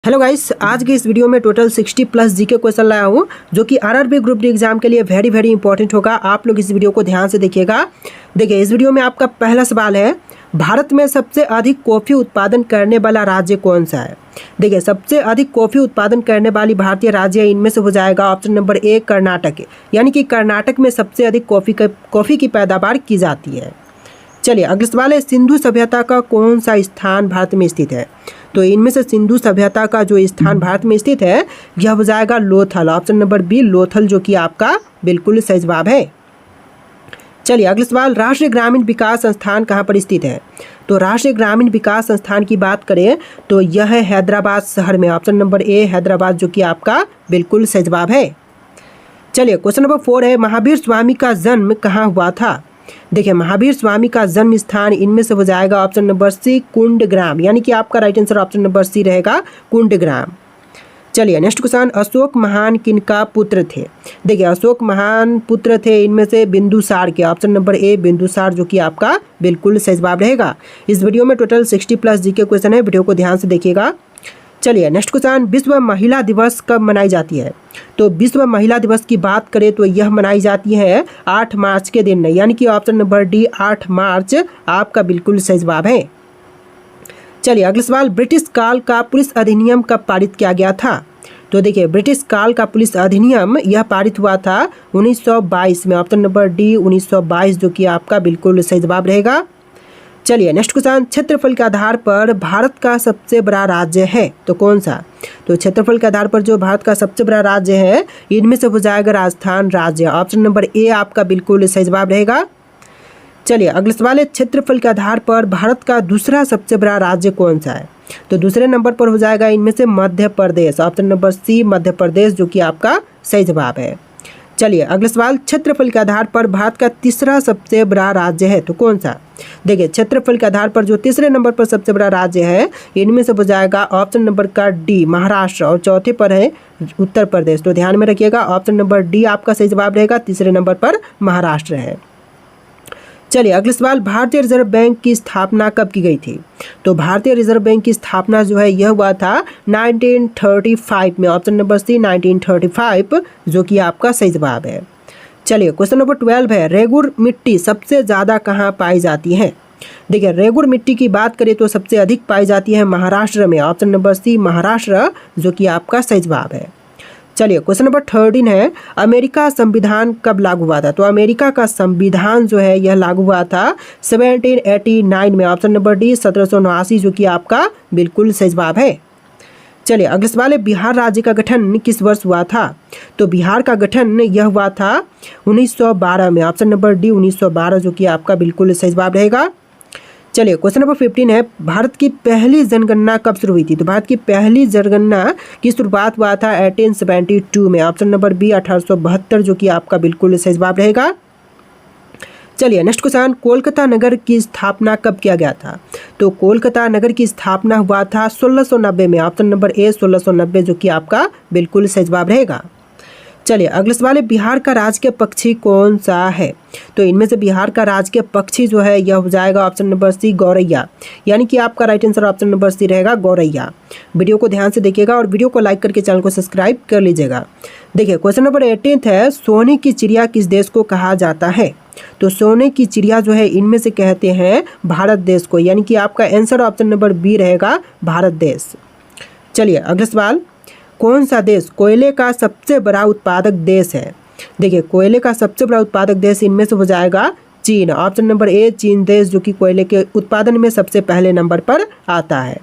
Hello guys, आज के इस वीडियो में टोटल 60 प्लस जीके क्वेश्चन लाया हूँ जो कि आरआरबी ग्रुप डी एग्जाम के लिए वेरी वेरी इंपॉर्टेंट होगा। आप लोग इस वीडियो को ध्यान से देखिएगा। देखिए, इस वीडियो में आपका पहला सवाल है, भारत में सबसे अधिक कॉफ़ी उत्पादन करने वाला राज्य कौन सा है। देखिए, सबसे अधिक कॉफ़ी उत्पादन करने वाली भारतीय राज्य इनमें से हो जाएगा ऑप्शन नंबर ए कर्नाटक, यानी कि कर्नाटक में सबसे अधिक कॉफ़ी की पैदावार की जाती है। चलिए, अगला सवाल है, सिंधु सभ्यता का कौन सा स्थान भारत में स्थित है। तो इनमें से सिंधु सभ्यता का जो स्थान भारत में स्थित है यह हो जाएगा Lothal, option number B Lothal, जो कि आपका बिल्कुल सही जवाब है। चलिए, अगला सवाल, राष्ट्रीय ग्रामीण विकास संस्थान कहाँ पर स्थित है। तो राष्ट्रीय ग्रामीण विकास संस्थान की बात करें तो यह है हैदराबाद शहर में, ऑप्शन नंबर ए हैदराबाद, जो कि आपका बिल्कुल सही जवाब है। चलिए, क्वेश्चन नंबर 4 है, महावीर स्वामी का जन्म कहाँ हुआ था। देखिए, महावीर स्वामी का जन्म स्थान इनमें से हो जाएगा ऑप्शन नंबर सी कुंडग्राम, यानी कि आपका right answer option number C रहेगा कुंडग्राम। चलिए, नेक्स्ट क्वेश्चन, अशोक महान किनका पुत्र थे। देखिए, अशोक महान पुत्र थे इनमें से बिंदुसार के, ऑप्शन नंबर ए बिंदुसार, जो कि आपका बिल्कुल सही जवाब रहेगा। इस वीडियो में टोटल 60 प्लस जीके क्वेश्चन है, वीडियो को ध्यान से देखिएगा। चलिए, नेक्स्ट क्वेश्चन, विश्व महिला दिवस कब मनाई जाती है। तो विश्व महिला दिवस की बात करें तो यह मनाई जाती है 8 मार्च के दिन, यानी कि ऑप्शन नंबर डी 8 मार्च आपका बिल्कुल सही जवाब है। चलिए, अगला सवाल, ब्रिटिश काल का पुलिस अधिनियम कब पारित किया गया था। तो देखिए, ब्रिटिश काल का पुलिस अधिनियम यह पारित हुआ था 1922 में, ऑप्शन नंबर डी 1922, जो कि आपका बिल्कुल सही जवाब रहेगा। चलिए, नेक्स्ट क्वेश्चन, क्षेत्रफल के आधार पर भारत का सबसे बड़ा राज्य है तो कौन सा। तो क्षेत्रफल के आधार पर जो भारत का सबसे बड़ा राज्य है इनमें से हो जाएगा राजस्थान राज्य, ऑप्शन नंबर ए आपका बिल्कुल सही जवाब रहेगा। चलिए, अगला सवाल है, क्षेत्रफल के आधार पर भारत का दूसरा सबसे बड़ा राज्य कौन सा है। तो दूसरे नंबर पर हो जाएगा इनमें से मध्य प्रदेश, ऑप्शन नंबर सी मध्य प्रदेश, जो कि आपका सही जवाब है। चलिए, अगला सवाल, क्षेत्रफल के आधार पर भारत का तीसरा सबसे बड़ा राज्य है तो कौन सा। देखिए, क्षेत्रफल के आधार पर जो तीसरे नंबर पर सबसे बड़ा राज्य है इनमें से हो जाएगा ऑप्शन नंबर का डी महाराष्ट्र, और चौथे पर है उत्तर प्रदेश। तो ध्यान में रखिएगा, ऑप्शन नंबर डी आपका सही जवाब रहेगा, तीसरे नंबर पर महाराष्ट्र है। चलिए, अगला सवाल, भारतीय रिजर्व बैंक की स्थापना कब की गई थी। तो भारतीय रिजर्व बैंक की स्थापना जो है यह हुआ था 1935 में, ऑप्शन नंबर सी 1935, जो कि आपका सही जवाब है। चलिए, क्वेश्चन नंबर 12 है, रेगुर मिट्टी सबसे ज़्यादा कहाँ पाई जाती है। देखिए, रेगुर मिट्टी की बात करें तो सबसे अधिक पाई जाती है महाराष्ट्र में, ऑप्शन नंबर सी महाराष्ट्र, जो कि आपका सही जवाब है। चलिए, क्वेश्चन नंबर 13 है, अमेरिका संविधान कब लागू हुआ था। तो अमेरिका का संविधान जो है यह लागू हुआ था 1789 में, ऑप्शन नंबर डी 1789, जो कि आपका बिल्कुल सही जवाब है। चलिए, अगला सवाल है, बिहार राज्य का गठन किस वर्ष हुआ था। तो बिहार का गठन यह हुआ था 1912 में, ऑप्शन नंबर डी 1912, जो कि आपका बिल्कुल सही जवाब रहेगा। चलिए, क्वेश्चन नंबर 15 है, भारत की पहली जनगणना कब शुरू हुई थी। तो भारत की पहली जनगणना की शुरुआत हुआ था 1872 में, ऑप्शन नंबर बी 1872, जो कि आपका बिल्कुल सही जवाब रहेगा। चलिए, नेक्स्ट क्वेश्चन, कोलकाता नगर की स्थापना कब किया गया था। तो कोलकाता नगर की स्थापना हुआ था 1690 में, ऑप्शन नंबर ए 1690, जो कि आपका बिल्कुल सही जवाब रहेगा। चलिए, अगले सवाल है, बिहार का राजकीय पक्षी कौन सा है। तो इनमें से बिहार का राजकीय पक्षी जो है यह हो जाएगा ऑप्शन नंबर सी गौरैया, यानी कि आपका right answer option number C रहेगा गौरैया। वीडियो को ध्यान से देखिएगा और वीडियो को लाइक करके चैनल को सब्सक्राइब कर लीजिएगा। देखिए, क्वेश्चन नंबर 18 है, सोने की चिड़िया किस देश को कहा जाता है। तो सोने की चिड़िया जो है इनमें से कहते हैं भारत देश को, यानी कि आपका आंसर ऑप्शन नंबर बी रहेगा भारत देश। चलिए, अगला सवाल, कौन सा देश कोयले का सबसे बड़ा उत्पादक देश है। देखिए, कोयले का सबसे बड़ा उत्पादक देश इनमें से हो जाएगा चीन, ऑप्शन नंबर ए चीन देश, जो कि कोयले के उत्पादन में सबसे पहले नंबर पर आता है।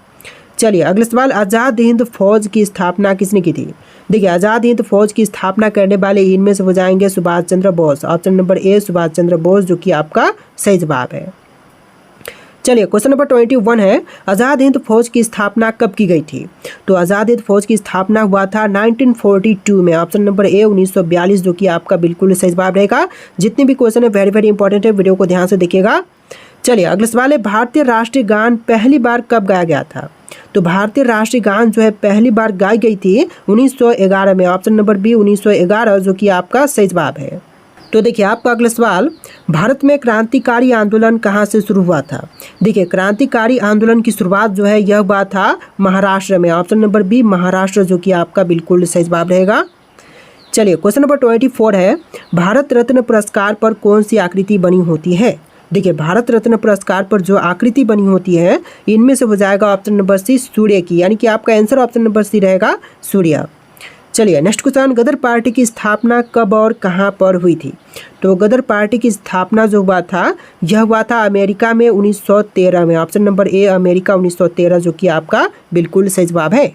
चलिए, अगला सवाल, आज़ाद हिंद फौज की स्थापना किसने की थी। देखिए, आज़ाद हिंद फौज की स्थापना करने वाले इनमें से हो जाएंगे Subhash Chandra Bose, option number A Subhash Chandra Bose, जो कि आपका सही जवाब है। चलिए, क्वेश्चन नंबर 21 है, आज़ाद हिंद फौज की स्थापना कब की गई थी। तो आज़ाद हिंद फौज की स्थापना हुआ था 1942 में, ऑप्शन नंबर ए 1942, जो कि आपका बिल्कुल सही जवाब रहेगा। जितने भी क्वेश्चन है वेरी वेरी इंपॉर्टेंट है, वीडियो को ध्यान से देखिएगा। चलिए, अगला सवाल है, भारतीय राष्ट्रीय गान पहली बार कब गाया गया था। तो भारतीय राष्ट्रीय गान जो है पहली बार गाई गई थी 1911 में, ऑप्शन नंबर बी 1911, जो कि आपका सही जवाब है। तो देखिए आपका अगला सवाल, भारत में क्रांतिकारी आंदोलन कहाँ से शुरू हुआ था? देखिए क्रांतिकारी आंदोलन की शुरुआत जो है यह हुआ था महाराष्ट्र में। ऑप्शन नंबर बी महाराष्ट्र जो कि आपका बिल्कुल सही जवाब रहेगा। चलिए क्वेश्चन नंबर 24 है, भारत रत्न पुरस्कार पर कौन सी आकृति बनी होती है? देखिए भारत रत्न पुरस्कार पर जो आकृति बनी होती है इनमें से हो जाएगा ऑप्शन नंबर सी सूर्य की, यानी कि आपका आंसर ऑप्शन नंबर सी रहेगा सूर्य। चलिए नेक्स्ट क्वेश्चन, गदर पार्टी की स्थापना कब और कहां पर हुई थी? तो गदर पार्टी की स्थापना जो हुआ था यह हुआ था अमेरिका में 1913 में। ऑप्शन नंबर ए अमेरिका 1913 जो कि आपका बिल्कुल सही जवाब है।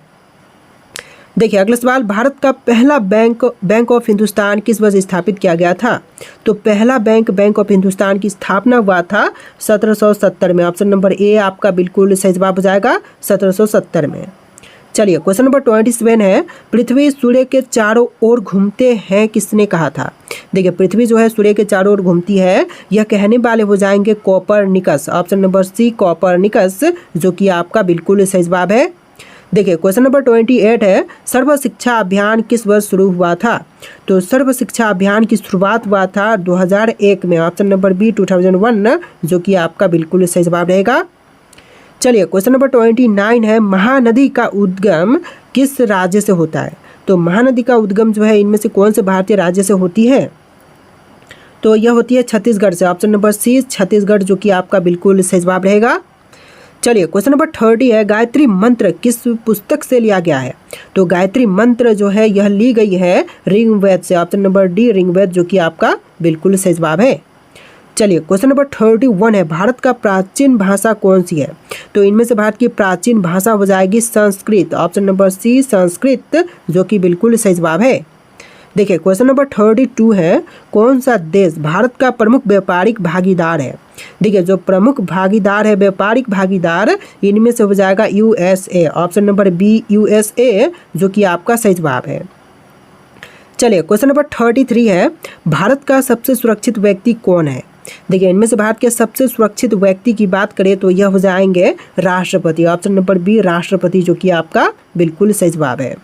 देखिए अगला सवाल, भारत का पहला बैंक ऑफ हिंदुस्तान किस वर्ष स्थापित किया गया था? तो पहला बैंक ऑफ हिंदुस्तान की स्थापना हुआ था 1770 में। ऑप्शन नंबर ए आपका बिल्कुल सही जवाब हो जाएगा 1770 में। चलिए क्वेश्चन नंबर 27 है, पृथ्वी सूर्य के चारों ओर घूमते हैं किसने कहा था? देखिए पृथ्वी जो है सूर्य के चारों ओर घूमती है, यह कहने वाले हो जाएंगे Copernicus. Option number C Copernicus जो कि आपका बिल्कुल सही जवाब है। देखिए क्वेश्चन नंबर 28 है, सर्व शिक्षा अभियान किस वर्ष शुरू हुआ था? तो सर्व शिक्षा अभियान की शुरुआत हुआ था 2001 में। ऑप्शन नंबर बी 2001 जो कि आपका बिल्कुल सही जवाब रहेगा। चलिए क्वेश्चन नंबर 29 है, महानदी का उद्गम किस राज्य से होता है? तो महानदी का उद्गम जो है इनमें से कौन से भारतीय राज्य से होती है? तो यह होती है छत्तीसगढ़ से। ऑप्शन नंबर सी छत्तीसगढ़ जो कि आपका बिल्कुल सही जवाब रहेगा। चलिए क्वेश्चन नंबर 30 है, गायत्री मंत्र किस पुस्तक से लिया गया है? तो गायत्री मंत्र जो है यह ली गई है ऋग्वेद से। ऑप्शन नंबर डी ऋग्वेद जो कि आपका बिल्कुल सही जवाब है। चलिए क्वेश्चन नंबर 31 है, भारत का प्राचीन भाषा कौन सी है? तो इनमें से भारत की प्राचीन भाषा हो जाएगी Sanskrit. Option number C Sanskrit जो कि बिल्कुल सही जवाब है। देखिए क्वेश्चन नंबर 32 है, कौन सा देश भारत का प्रमुख व्यापारिक भागीदार है? देखिए जो प्रमुख भागीदार है व्यापारिक भागीदार इनमें से हो जाएगा USA. Option number B USA जो कि आपका सही जवाब है। चलिए क्वेश्चन नंबर 33 है, भारत का सबसे सुरक्षित व्यक्ति कौन है? देखिए इनमें से भारत के सबसे सुरक्षित व्यक्ति की बात करें तो यह हो जाएंगे राष्ट्रपति। ऑप्शन नंबर बी राष्ट्रपति जो कि आपका बिल्कुल सही जवाब है।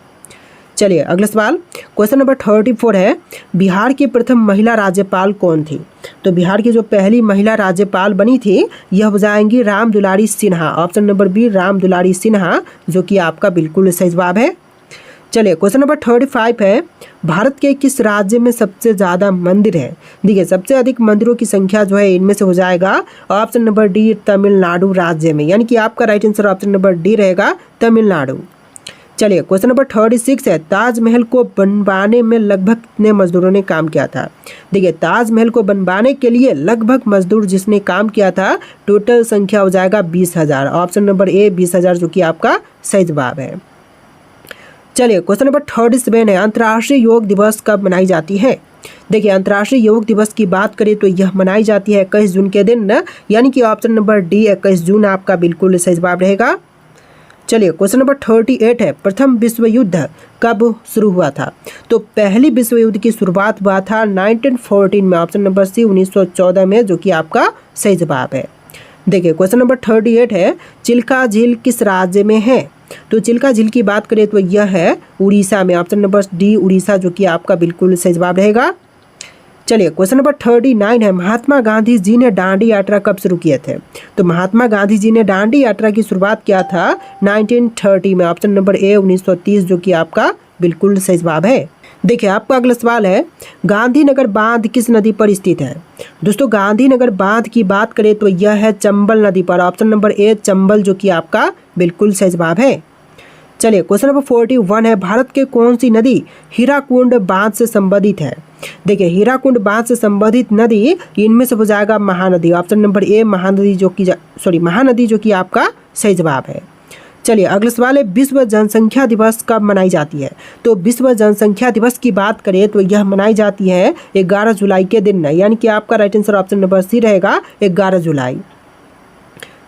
चलिए अगला सवाल, क्वेश्चन नंबर 34 है, बिहार की प्रथम महिला राज्यपाल कौन थी? तो बिहार की जो पहली महिला राज्यपाल बनी थी यह हो जाएंगी Ram Dulari Sinha. Option number B Ram Dulari Sinha जो कि आपका बिल्कुल सही जवाब है। चलिए क्वेश्चन नंबर 35 है, भारत के किस राज्य में सबसे ज़्यादा मंदिर है? देखिए सबसे अधिक मंदिरों की संख्या जो है इनमें से हो जाएगा ऑप्शन नंबर डी तमिलनाडु राज्य में, यानी कि आपका right answer option number D रहेगा तमिलनाडु। चलिए क्वेश्चन नंबर 36 है, ताजमहल को बनवाने में लगभग कितने मजदूरों ने काम किया था? देखिए ताजमहल को बनवाने के लिए लगभग मजदूर जिसने काम किया था टोटल संख्या हो जाएगा 20,000। ऑप्शन नंबर ए 20,000 जो कि आपका सही जवाब है। चलिए क्वेश्चन नंबर 37 है, अंतर्राष्ट्रीय योग दिवस कब मनाई जाती है? देखिए अंतर्राष्ट्रीय योग दिवस की बात करें तो यह मनाई जाती है 21 जून के दिन, यानी कि ऑप्शन नंबर डी 21 जून आपका बिल्कुल सही जवाब रहेगा। चलिए क्वेश्चन नंबर 38 है, प्रथम विश्व युद्ध कब शुरू हुआ था? तो पहली विश्व युद्ध की शुरुआत हुआ था 1914 में। ऑप्शन नंबर सी 1914 में जो कि आपका सही जवाब है। देखिए क्वेश्चन नंबर 38 है, चिल्का झील किस राज्य में है? तो चिल्का झील की बात करें तो यह है उड़ीसा में। ऑप्शन नंबर डी उड़ीसा जो कि आपका बिल्कुल सही जवाब रहेगा। चलिए क्वेश्चन नंबर 39 है, महात्मा गांधी जी ने दांडी यात्रा कब शुरू किए थे? तो महात्मा गांधी जी ने दांडी यात्रा की शुरुआत किया था 1930 में। ऑप्शन नंबर ए 1930 जो कि आपका बिल्कुल सही जवाब है। देखिए आपका अगला सवाल है, गांधीनगर बांध किस नदी पर स्थित है? दोस्तों गांधीनगर बांध की बात करें तो यह है चंबल नदी पर। ऑप्शन नंबर ए चंबल जो कि आपका बिल्कुल सही जवाब है। चलिए क्वेश्चन नंबर 41 है, भारत के कौन सी नदी हीराकुंड बांध से संबंधित है? देखिए हीराकुंड बांध से संबंधित नदी इनमें से हो जाएगा महानदी। ऑप्शन नंबर ए महानदी जो कि आपका सही जवाब है। चलिए अगला सवाल है, विश्व जनसंख्या दिवस कब मनाई जाती है? तो विश्व जनसंख्या दिवस की बात करें तो यह मनाई जाती है 11 जुलाई के दिन, यानी कि आपका right answer option number C रहेगा 11 जुलाई।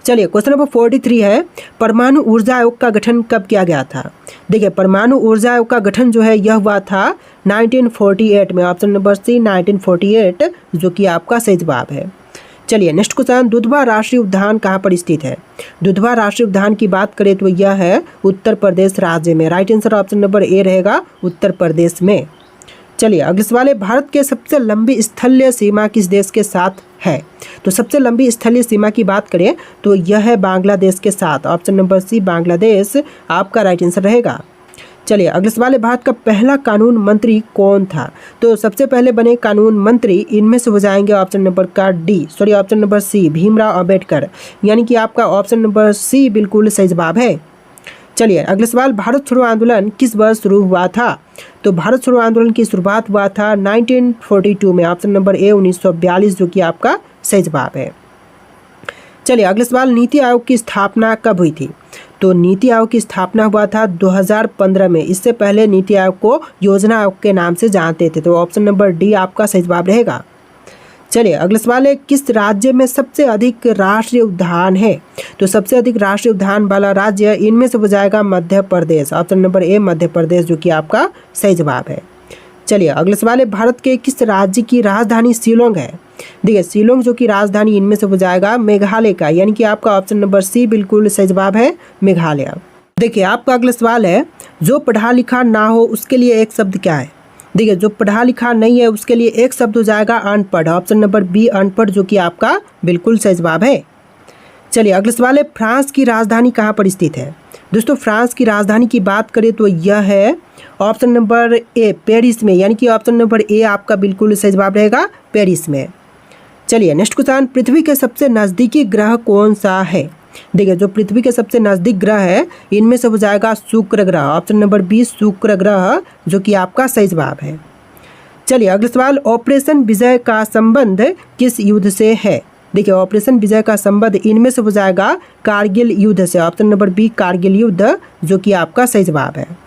चलिए क्वेश्चन नंबर 43 है, परमाणु ऊर्जा आयोग का गठन कब किया गया था? देखिए परमाणु ऊर्जा आयोग का गठन जो है यह हुआ था 1948 में। ऑप्शन नंबर सी 1948 जो कि आपका सही जवाब है। चलिए नेक्स्ट क्वेश्चन, दुधवा राष्ट्रीय उद्यान कहाँ पर स्थित है? दुधवा राष्ट्रीय उद्यान की बात करें तो यह है उत्तर प्रदेश राज्य में। राइट आंसर ऑप्शन नंबर ए रहेगा उत्तर प्रदेश में। चलिए अगले सवाल है, भारत के सबसे लंबी स्थलीय सीमा किस देश के साथ है? तो सबसे लंबी स्थलीय सीमा की बात करें तो यह है बांग्लादेश के साथ। ऑप्शन नंबर सी बांग्लादेश आपका राइट आंसर रहेगा। चलिए अगले सवाल है, भारत का पहला कानून मंत्री कौन था? तो सबसे पहले बने कानून मंत्री इनमें से हो जाएंगे option number C Bhimrao Ambedkar, यानी कि आपका ऑप्शन नंबर सी बिल्कुल सही जवाब है। चलिए अगले सवाल, भारत छोड़ो आंदोलन किस वर्ष शुरू हुआ था? तो भारत छोड़ो आंदोलन की शुरुआत हुआ था 1942 में। ऑप्शन नंबर ए 1942 जो कि आपका सही जवाब है। चलिए अगले सवाल, नीति आयोग की स्थापना कब हुई थी? तो नीति आयोग की स्थापना हुआ था 2015 में। इससे पहले नीति आयोग को योजना आयोग के नाम से जानते थे। तो ऑप्शन नंबर डी आपका सही जवाब रहेगा। चलिए अगले सवाल है, किस राज्य में सबसे अधिक राष्ट्रीय उद्यान है? तो सबसे अधिक राष्ट्रीय उद्यान वाला राज्य इनमें से हो जाएगा मध्य प्रदेश। ऑप्शन नंबर ए मध्य प्रदेश जो कि आपका सही जवाब है। चलिए अगले सवाल है, भारत के किस राज्य की राजधानी शिलोंग है? देखिए शिलोंग जो कि राजधानी इनमें से हो जाएगा मेघालय का, यानी कि आपका ऑप्शन नंबर सी बिल्कुल सही जवाब है मेघालय। देखिए आपका अगला सवाल है, जो पढ़ा लिखा ना हो उसके लिए एक शब्द क्या है? देखिए जो पढ़ा लिखा नहीं है उसके लिए एक शब्द हो जाएगा अनपढ़। ऑप्शन नंबर बी अनपढ़ जो कि आपका बिल्कुल सही जवाब है। चलिए अगला सवाल है, फ्रांस की राजधानी कहाँ पर स्थित है? दोस्तों फ्रांस की राजधानी की बात करें तो यह है ऑप्शन नंबर ए पेरिस में, यानी कि ऑप्शन नंबर ए आपका बिल्कुल सही जवाब रहेगा पेरिस में। चलिए नेक्स्ट क्वेश्चन, पृथ्वी के सबसे नज़दीकी ग्रह कौन सा है? देखिए जो पृथ्वी के सबसे नज़दीक ग्रह है इनमें से हो जाएगा शुक्र ग्रह। ऑप्शन नंबर 20 शुक्र ग्रह जो कि आपका सही जवाब है। चलिए अगला सवाल, ऑपरेशन विजय का संबंध किस युद्ध से है? देखिए ऑपरेशन विजय का संबंध इनमें से हो जाएगा कारगिल युद्ध से। ऑप्शन नंबर बी कारगिल युद्ध जो कि आपका सही जवाब है।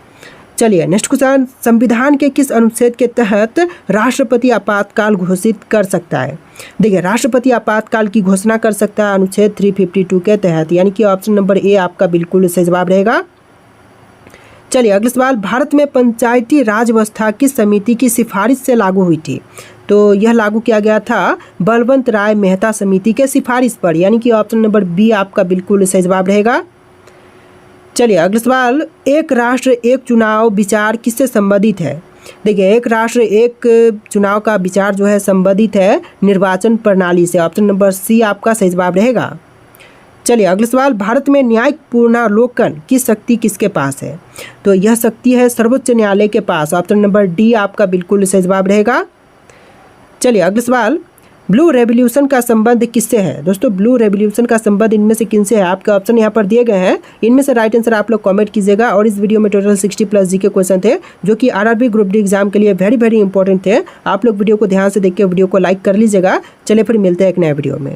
चलिए नेक्स्ट क्वेश्चन, संविधान के किस अनुच्छेद के तहत राष्ट्रपति आपातकाल घोषित कर सकता है? देखिए राष्ट्रपति आपातकाल की घोषणा कर सकता है अनुच्छेद 352 के तहत, यानी कि ऑप्शन नंबर ए आपका बिल्कुल सही जवाब रहेगा। चलिए अगला सवाल, भारत में पंचायती राज व्यवस्था किस समिति की सिफारिश से लागू हुई थी? तो यह लागू किया गया था बलवंत राय मेहता समिति के सिफारिश पर, यानी कि ऑप्शन नंबर बी आपका बिल्कुल सही जवाब रहेगा। चलिए अगला सवाल, एक राष्ट्र एक चुनाव विचार किससे संबंधित है? देखिए एक राष्ट्र एक चुनाव का विचार जो है संबंधित है निर्वाचन प्रणाली से। ऑप्शन नंबर सी आपका सही जवाब रहेगा। चलिए अगला सवाल, भारत में न्यायिक पुनर्लोकन की शक्ति किसके पास है? तो यह शक्ति है सर्वोच्च न्यायालय के पास। ऑप्शन नंबर डी आपका बिल्कुल सही जवाब रहेगा। चलिए अगला सवाल, ब्लू रेवोल्यूशन का संबंध किससे है? दोस्तों ब्लू रेवोल्यूशन का संबंध इनमें से किनसे है? आपके ऑप्शन यहाँ पर दिए गए हैं, इनमें से राइट आंसर आप लोग कमेंट कीजिएगा। और इस वीडियो में टोटल 60+ जी के क्वेश्चन थे जो कि आरआरबी ग्रुप डी एग्जाम के लिए वेरी इंपॉर्टेंट थे। आप लोग वीडियो को ध्यान से देख के वीडियो को लाइक कर लीजिएगा। चलिए फिर मिलते हैं एक नए वीडियो में।